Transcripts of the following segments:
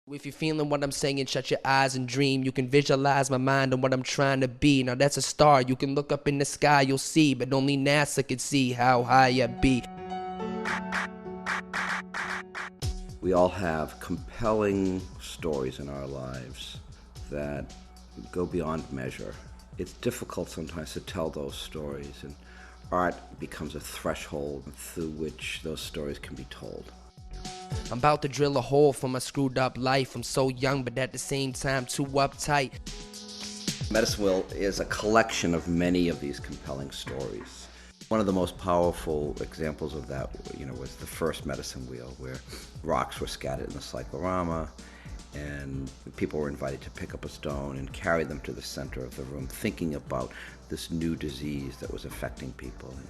If you're feeling what I'm saying, shut your eyes and dream. You can visualize my mind and what I'm trying to be. Now that's a star, you can look up in the sky, you'll see. But only NASA can see how high I be. We all have compelling stories in our lives that go beyond measure. It's difficult sometimes to tell those stories, and art becomes a threshold through which those stories can be told. I'm about to drill a hole for my screwed up life. I'm so young, but at the same time too uptight. Medicine Wheel is a collection of many of these compelling stories. One of the most powerful examples of that, was the first Medicine Wheel, where rocks were scattered in the cyclorama, and people were invited to pick up a stone and carry them to the center of the room, thinking about this new disease that was affecting people. And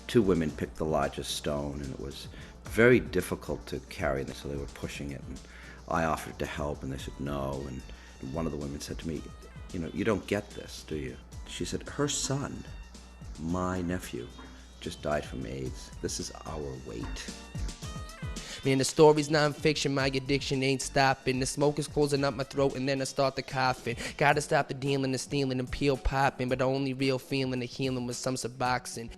two women picked the largest stone, and it was very difficult to carry, so they were pushing it. And I offered to help, and they said no. And one of the women said to me, you don't get this, do you? She said, her son, my nephew, just died from AIDS. This is our weight. Man, the story's non-fiction, my addiction ain't stopping. The smoke is closing up my throat and then I start the coughing. Gotta stop the dealing, the stealing, and peel popping. But the only real feeling of healing was some Suboxone.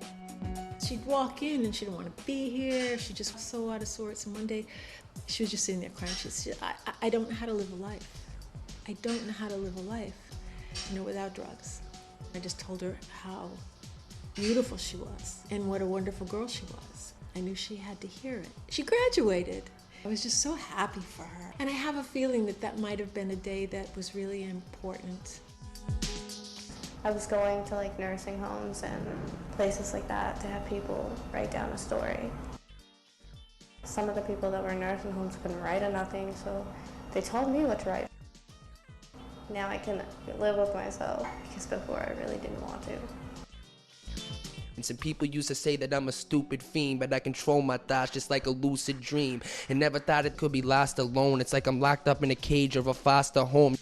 She'd walk in and she didn't want to be here. She just was so out of sorts. And one day she was just sitting there crying. She said, I don't know how to live a life. I don't know how to live a life, without drugs. I just told her how beautiful she was and what a wonderful girl she was. I knew she had to hear it. She graduated. I was just so happy for her. And I have a feeling that might have been a day that was really important. I was going to nursing homes and places like that to have people write down a story. Some of the people that were in nursing homes couldn't write or nothing, so they told me what to write. Now I can live with myself, because before I really didn't want to. And some people used to say that I'm a stupid fiend, but I control my thoughts just like a lucid dream. And never thought it could be lost alone. It's like I'm locked up in a cage of a foster home.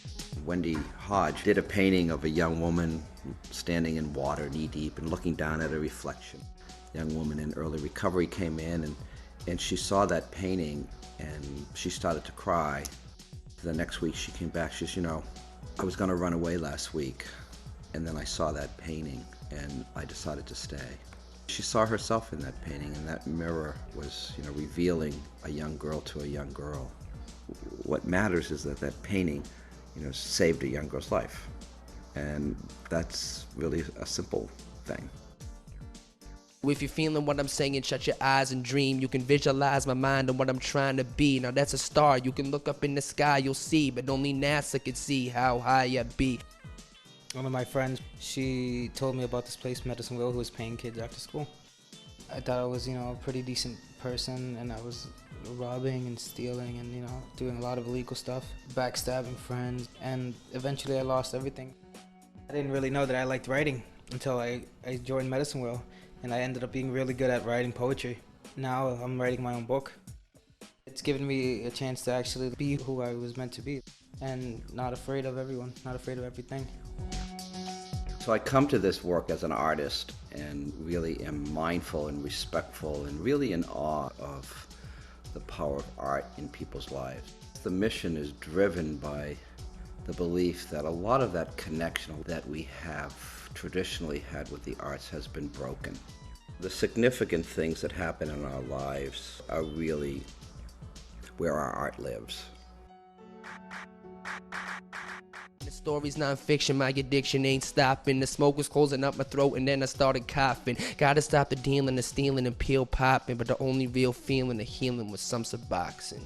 Wendy Hodge did a painting of a young woman standing in water knee-deep and looking down at a reflection. A young woman in early recovery came in and she saw that painting and she started to cry. The next week she came back, she said, I was going to run away last week, and then I saw that painting and I decided to stay. She saw herself in that painting, and that mirror was, revealing a young girl to a young girl. What matters is that painting, saved a young girl's life. And that's really a simple thing. If you're feeling what I'm saying, shut your eyes and dream. You can visualize my mind and what I'm trying to be. Now that's a star, you can look up in the sky, you'll see. But only NASA can see how high I be. One of my friends, she told me about this place, Medicine Wheel, who was paying kids after school. I thought I was, a pretty decent person, and I was robbing and stealing and, doing a lot of illegal stuff, backstabbing friends, and eventually I lost everything. I didn't really know that I liked writing until I joined Medicine Wheel, and I ended up being really good at writing poetry. Now I'm writing my own book. It's given me a chance to actually be who I was meant to be, and not afraid of everyone, not afraid of everything. So I come to this work as an artist and really am mindful and respectful and really in awe of the power of art in people's lives. The mission is driven by the belief that a lot of that connection that we have traditionally had with the arts has been broken. The significant things that happen in our lives are really where our art lives. The story's non-fiction, my addiction ain't stopping. The smoke was closing up my throat and then I started coughing. Gotta stop the dealing, the stealing, and peel popping. But the only real feeling of healing was some Suboxone.